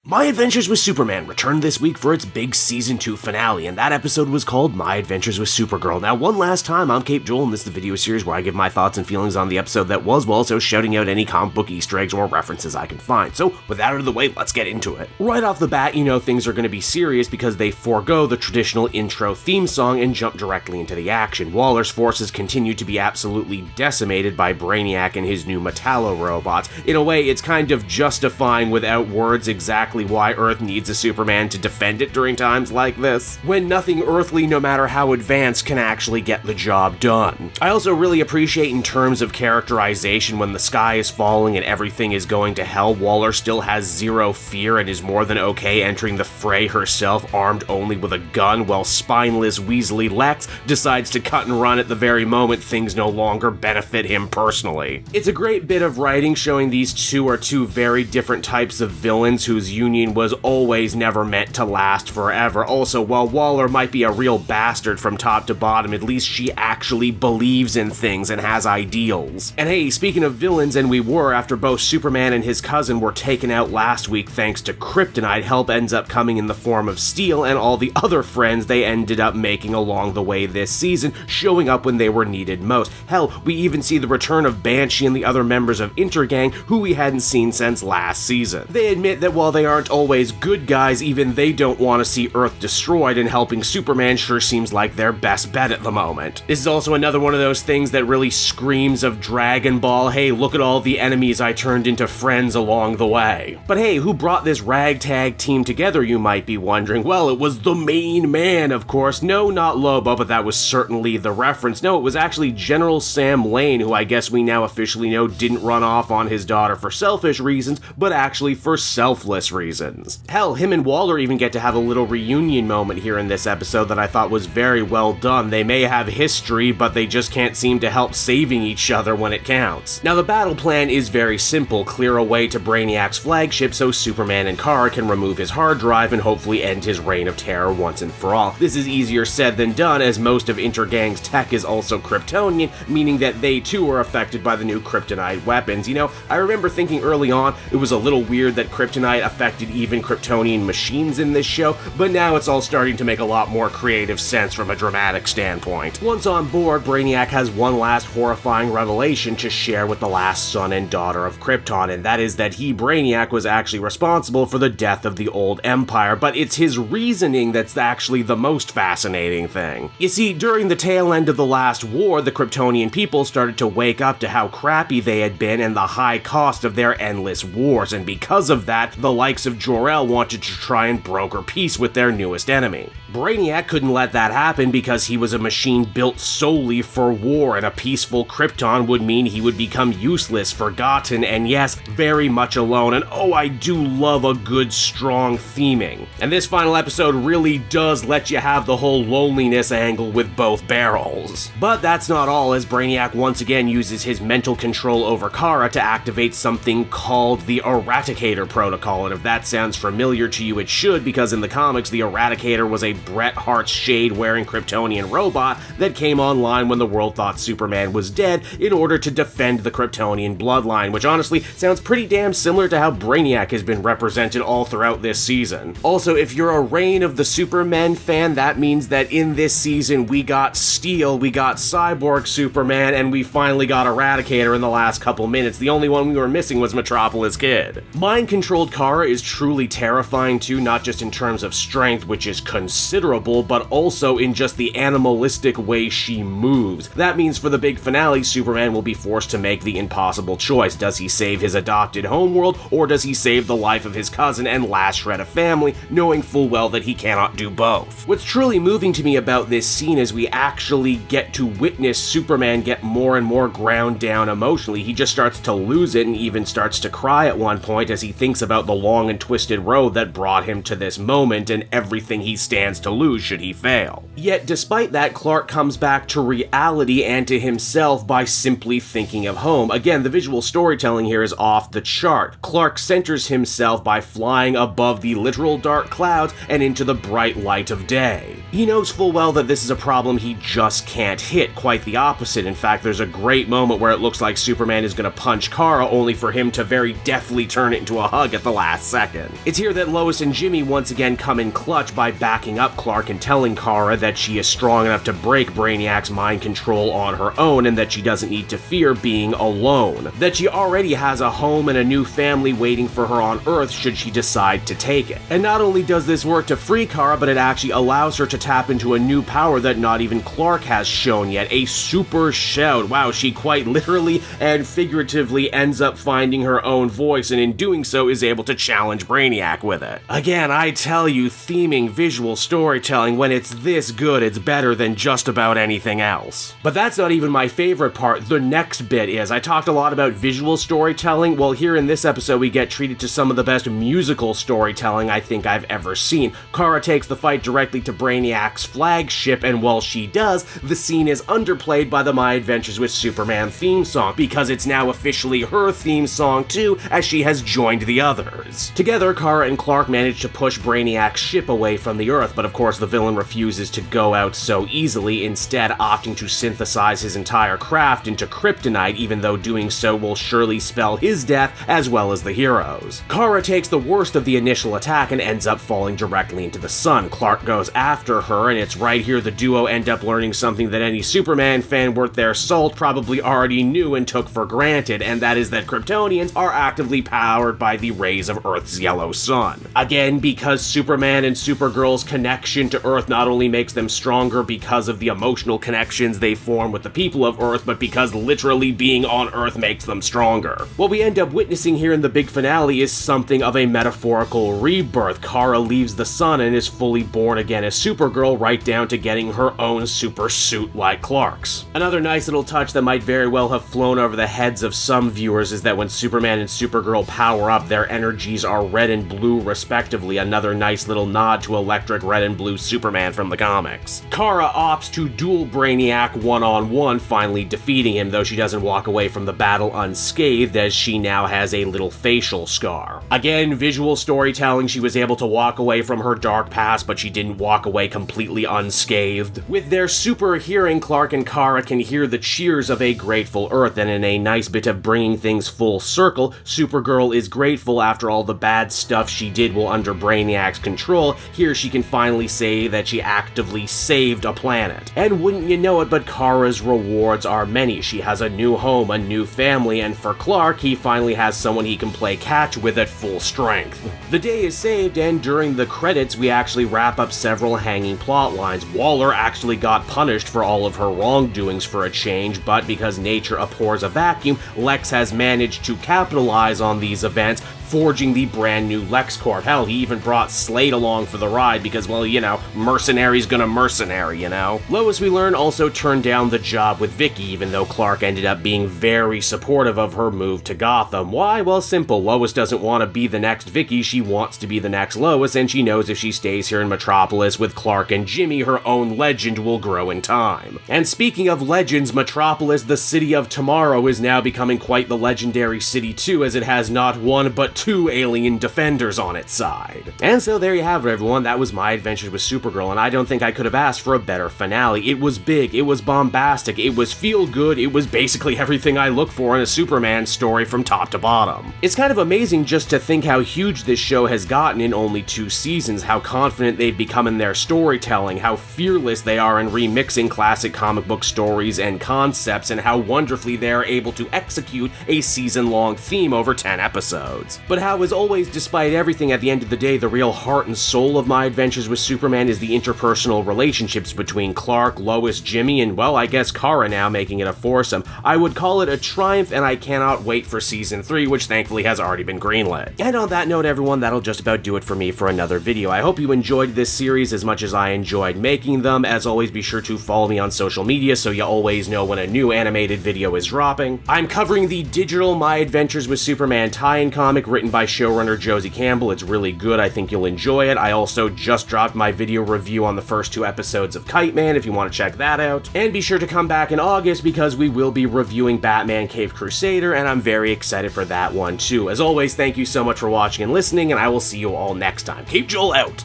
My Adventures with Superman returned this week for its big Season 2 finale, and that episode was called My Adventures with Supergirl. Now, one last time, I'm Cape Joel, and this is the video series where I give my thoughts and feelings on the episode that was, while also shouting out any comic book Easter eggs or references I can find. So, with that out of the way, let's get into it. Right off the bat, you know things are going to be serious because they forego the traditional intro theme song and jump directly into the action. Waller's forces continue to be absolutely decimated by Brainiac and his new Metallo robots. In a way, it's kind of justifying without words exactly why Earth needs a Superman to defend it during times like this, when nothing earthly, no matter how advanced, can actually get the job done. I also really appreciate in terms of characterization when the sky is falling and everything is going to hell, Waller still has zero fear and is more than okay entering the fray herself armed only with a gun, while spineless Weasley Lex decides to cut and run at the very moment things no longer benefit him personally. It's a great bit of writing showing these two are two very different types of villains whose union was always never meant to last forever. Also, while Waller might be a real bastard from top to bottom, at least she actually believes in things and has ideals. And hey, speaking of villains, and we were, after both Superman and his cousin were taken out last week thanks to kryptonite, help ends up coming in the form of Steel and all the other friends they ended up making along the way this season, showing up when they were needed most. Hell, we even see the return of Banshee and the other members of Intergang, who we hadn't seen since last season. They admit that while they aren't always good guys, even they don't want to see Earth destroyed, and helping Superman sure seems like their best bet at the moment. This is also another one of those things that really screams of Dragon Ball, hey, look at all the enemies I turned into friends along the way. But hey, who brought this ragtag team together, you might be wondering? Well, it was the main man, of course. No, not Lobo, but that was certainly the reference. No, it was actually General Sam Lane, who I guess we now officially know didn't run off on his daughter for selfish reasons, but actually for selfless reasons. Hell, him and Waller even get to have a little reunion moment here in this episode that I thought was very well done. They may have history, but they just can't seem to help saving each other when it counts. Now, the battle plan is very simple. Clear a way to Brainiac's flagship so Superman and Kara can remove his hard drive and hopefully end his reign of terror once and for all. This is easier said than done, as most of Intergang's tech is also Kryptonian, meaning that they too are affected by the new kryptonite weapons. You know, I remember thinking early on it was a little weird that kryptonite affected even Kryptonian machines in this show, but now it's all starting to make a lot more creative sense from a dramatic standpoint. Once on board, Brainiac has one last horrifying revelation to share with the last son and daughter of Krypton, and that is that he, Brainiac, was actually responsible for the death of the old Empire, but it's his reasoning that's actually the most fascinating thing. You see, during the tail end of the last war, the Kryptonian people started to wake up to how crappy they had been and the high cost of their endless wars, and because of that, the likes of Jor-El wanted to try and broker peace with their newest enemy. Brainiac couldn't let that happen because he was a machine built solely for war, and a peaceful Krypton would mean he would become useless, forgotten, and yes, very much alone, and oh, I do love a good, strong theming. And this final episode really does let you have the whole loneliness angle with both barrels. But that's not all, as Brainiac once again uses his mental control over Kara to activate something called the Eradicator Protocol, and if that sounds familiar to you, it should, because in the comics, the Eradicator was a Bret Hart's shade-wearing Kryptonian robot that came online when the world thought Superman was dead in order to defend the Kryptonian bloodline, which honestly sounds pretty damn similar to how Brainiac has been represented all throughout this season. Also, if you're a Reign of the Supermen fan, that means that in this season we got Steel, we got Cyborg Superman, and we finally got Eradicator in the last couple minutes. The only one we were missing was Metropolis Kid. Mind-controlled Kara is truly terrifying too, not just in terms of strength, which is considerable, but also in just the animalistic way she moves. That means for the big finale, Superman will be forced to make the impossible choice. Does he save his adopted homeworld, or does he save the life of his cousin and last shred of family, knowing full well that he cannot do both? What's truly moving to me about this scene is we actually get to witness Superman get more and more ground down emotionally. He just starts to lose it and even starts to cry at one point as he thinks about the long and twisted road that brought him to this moment and everything he stands to lose should he fail. Yet despite that, Clark comes back to reality and to himself by simply thinking of home. Again, the visual storytelling here is off the chart. Clark centers himself by flying above the literal dark clouds and into the bright light of day. He knows full well that this is a problem he just can't hit, quite the opposite. In fact, there's a great moment where it looks like Superman is going to punch Kara, only for him to very deftly turn it into a hug at the last second. It's here that Lois and Jimmy once again come in clutch by backing up Clark and telling Kara that she is strong enough to break Brainiac's mind control on her own and that she doesn't need to fear being alone. That she already has a home and a new family waiting for her on Earth should she decide to take it. And not only does this work to free Kara, but it actually allows her to tap into a new power that not even Clark has shown yet, a super shout. Wow, she quite literally and figuratively ends up finding her own voice, and in doing so is able to challenge Brainiac with it. Again, I tell you, theming, visual storytelling, when it's this good, it's better than just about anything else. But that's not even my favorite part. The next bit is, I talked a lot about visual storytelling. Well, here in this episode, we get treated to some of the best musical storytelling I think I've ever seen. Kara takes the fight directly to Brainiac's flagship, and while she does, the scene is underplayed by the My Adventures with Superman theme song, because it's now officially her theme song too, as she has joined the others. Together, Kara and Clark manage to push Brainiac's ship away from the Earth, but of course the villain refuses to go out so easily, instead opting to synthesize his entire craft into kryptonite, even though doing so will surely spell his death as well as the heroes. Kara takes the worst of the initial attack and ends up falling directly into the sun. Clark goes after her, and it's right here the duo end up learning something that any Superman fan worth their salt probably already knew and took for granted, and that is that Kryptonians are actively powered by the rays of Earth's yellow sun. Again, because Superman and Supergirl's connection to Earth not only makes them stronger because of the emotional connections they form with the people of Earth, but because literally being on Earth makes them stronger. What we end up witnessing here in the big finale is something of a metaphorical rebirth. Kara leaves the sun and is fully born again as Supergirl, right down to getting her own super suit like Clark's. Another nice little touch that might very well have flown over the heads of some viewers is that when Superman and Supergirl power up, their energies are red and blue respectively, another nice little nod to electric red and blue Superman from the comics. Kara opts to duel Brainiac one-on-one, finally defeating him, though she doesn't walk away from the battle unscathed, as she now has a little facial scar. Again, visual storytelling, she was able to walk away from her dark past, but she didn't walk away completely unscathed. With their super hearing, Clark and Kara can hear the cheers of a grateful Earth, and in a nice bit of bringing things full circle, Supergirl is grateful after all the bad stuff she did while under Brainiac's control. Here she can finally say that she actively saved a planet. And wouldn't you know it, but Kara's rewards are many. She has a new home, a new family, and for Clark, he finally has someone he can play catch with at full strength. The day is saved, and during the credits, we actually wrap up several hanging plot lines. Waller actually got punished for all of her wrongdoings for a change, but because nature abhors a vacuum, Lex has managed to capitalize on these events, forging the brand new LexCorp. Hell, he even brought Slade along for the ride because, well, you know, mercenary's gonna mercenary, you know? Lois, we learn, also turned down the job with Vicky, even though Clark ended up being very supportive of her move to Gotham. Why? Well, simple. Lois doesn't want to be the next Vicky, she wants to be the next Lois, and she knows if she stays here in Metropolis with Clark and Jimmy, her own legend will grow in time. And speaking of legends, Metropolis, the city of tomorrow, is now becoming quite the legendary city too, as it has not one but two alien defenders on its side. And so there you have it, everyone. That was My Adventures with Supergirl, and I don't think I could have asked for a better finale. It was big, it was bombastic, it was feel-good, it was basically everything I look for in a Superman story from top to bottom. It's kind of amazing just to think how huge this show has gotten in only 2 seasons, how confident they've become in their storytelling, how fearless they are in remixing classic comic book stories and concepts, and how wonderfully they are able to execute a season-long theme over 10 episodes. But how, as always, despite everything, at the end of the day, the real heart and soul of My Adventures with Superman is the interpersonal relationships between Clark, Lois, Jimmy, and, well, I guess Kara now, making it a foursome. I would call it a triumph, and I cannot wait for Season 3, which thankfully has already been greenlit. And on that note, everyone, that'll just about do it for me for another video. I hope you enjoyed this series as much as I enjoyed making them. As always, be sure to follow me on social media so you always know when a new animated video is dropping. I'm covering the digital My Adventures with Superman tie-in comic written by showrunner Josie Campbell. It's really good, I think you'll enjoy it. I also just dropped my video review on the first 2 episodes of Kite Man if you want to check that out. And be sure to come back in August because we will be reviewing Batman Cave Crusader, and I'm very excited for that one too. As always, thank you so much for watching and listening, and I will see you all next time. Cape Joel out!